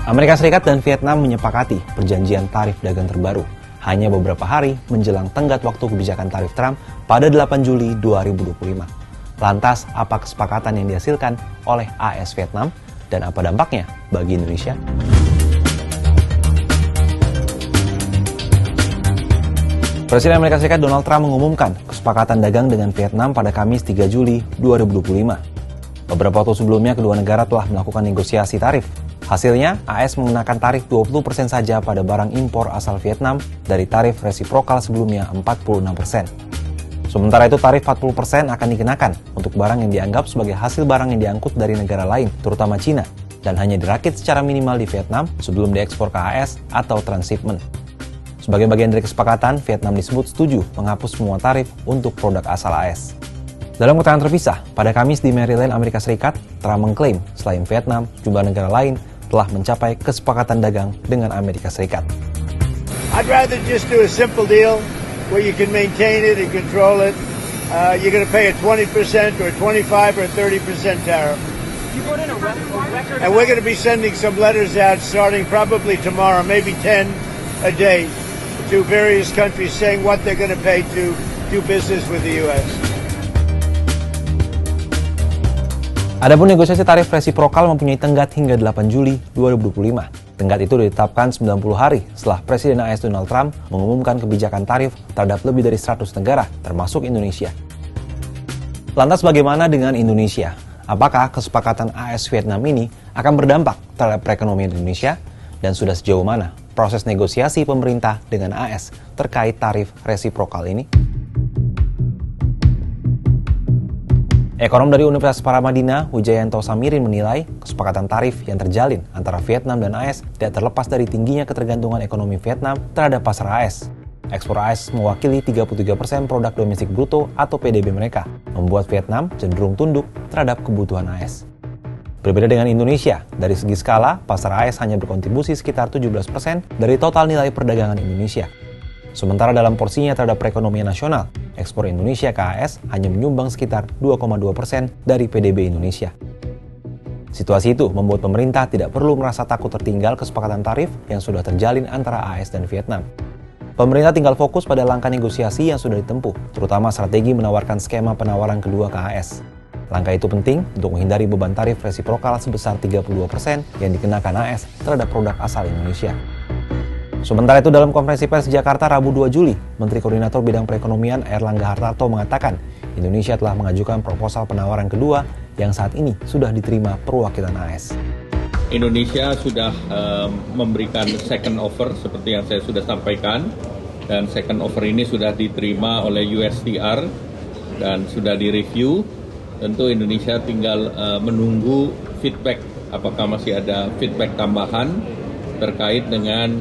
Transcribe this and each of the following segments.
Amerika Serikat dan Vietnam menyepakati perjanjian tarif dagang terbaru hanya beberapa hari menjelang tenggat waktu kebijakan tarif Trump pada 8 Juli 2025. Lantas, apa kesepakatan yang dihasilkan oleh AS Vietnam dan apa dampaknya bagi Indonesia? Presiden Amerika Serikat Donald Trump mengumumkan kesepakatan dagang dengan Vietnam pada Kamis 3 Juli 2025. Beberapa waktu sebelumnya, kedua negara telah melakukan negosiasi tarif. Hasilnya, AS mengenakan tarif 20% saja pada barang impor asal Vietnam dari tarif resiprokal sebelumnya 46%. Sementara itu, tarif 40% akan dikenakan untuk barang yang dianggap sebagai hasil barang yang diangkut dari negara lain, terutama Cina, dan hanya dirakit secara minimal di Vietnam sebelum diekspor ke AS atau transshipment. Sebagai bagian dari kesepakatan, Vietnam disebut setuju menghapus semua tarif untuk produk asal AS. Dalam keterangan terpisah, pada Kamis di Maryland, Amerika Serikat, Trump mengklaim selain Vietnam, jumlah negara lain telah mencapai kesepakatan dagang dengan Amerika Serikat. I'd rather just do a simple deal where you can maintain it and control it. You're going to pay a 20% or a 25 or a 30% tariff. And we're going to be sending some letters out starting probably tomorrow, maybe 10 a day, to various countries saying what they're going to pay to do business with the U.S. Adapun negosiasi tarif resiprokal mempunyai tenggat hingga 8 Juli 2025. Tenggat itu ditetapkan 90 hari setelah Presiden AS Donald Trump mengumumkan kebijakan tarif terhadap lebih dari 100 negara, termasuk Indonesia. Lantas bagaimana dengan Indonesia? Apakah kesepakatan AS Vietnam ini akan berdampak terhadap perekonomian Indonesia? Dan sudah sejauh mana proses negosiasi pemerintah dengan AS terkait tarif resiprokal ini? Ekonom dari Universitas Paramadina, Wijayanto Samirin menilai kesepakatan tarif yang terjalin antara Vietnam dan AS tidak terlepas dari tingginya ketergantungan ekonomi Vietnam terhadap pasar AS. Ekspor AS mewakili 33% produk domestik bruto atau PDB mereka, membuat Vietnam cenderung tunduk terhadap kebutuhan AS. Berbeda dengan Indonesia, dari segi skala, pasar AS hanya berkontribusi sekitar 17% dari total nilai perdagangan Indonesia. Sementara dalam porsinya terhadap perekonomian nasional, ekspor Indonesia ke AS hanya menyumbang sekitar 2,2% dari PDB Indonesia. Situasi itu membuat pemerintah tidak perlu merasa takut tertinggal kesepakatan tarif yang sudah terjalin antara AS dan Vietnam. Pemerintah tinggal fokus pada langkah negosiasi yang sudah ditempuh, terutama strategi menawarkan skema penawaran kedua ke AS. Langkah itu penting untuk menghindari beban tarif resiprokal sebesar 32% yang dikenakan AS terhadap produk asal Indonesia. Sementara itu, dalam konferensi pers Jakarta Rabu 2 Juli, Menteri Koordinator Bidang Perekonomian Airlangga Hartarto mengatakan Indonesia telah mengajukan proposal penawaran kedua yang saat ini sudah diterima perwakilan AS. Indonesia sudah memberikan second offer seperti yang saya sudah sampaikan, dan second offer ini sudah diterima oleh USTR dan sudah direview. Tentu Indonesia tinggal menunggu feedback, apakah masih ada feedback tambahan terkait dengan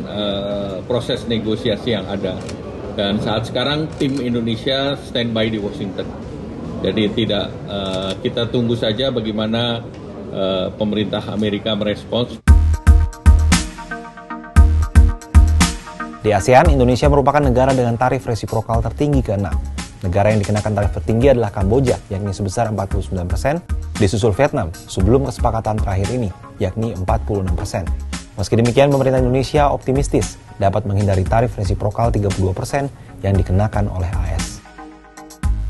proses negosiasi yang ada. Dan saat sekarang tim Indonesia standby di Washington. Jadi kita tunggu saja bagaimana pemerintah Amerika merespons. Di ASEAN, Indonesia merupakan negara dengan tarif resiprokal tertinggi ke-6. Negara yang dikenakan tarif tertinggi adalah Kamboja, yakni sebesar 49%, disusul Vietnam sebelum kesepakatan terakhir ini, yakni 46%. Meski demikian, pemerintah Indonesia optimistis dapat menghindari tarif resiprokal 32% yang dikenakan oleh AS.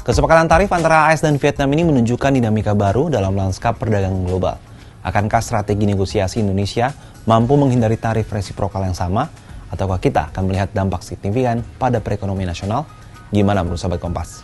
Kesepakatan tarif antara AS dan Vietnam ini menunjukkan dinamika baru dalam lanskap perdagangan global. Akankah strategi negosiasi Indonesia mampu menghindari tarif resiprokal yang sama? Ataukah kita akan melihat dampak signifikan pada perekonomian nasional? Gimana menurut Sahabat Kompas?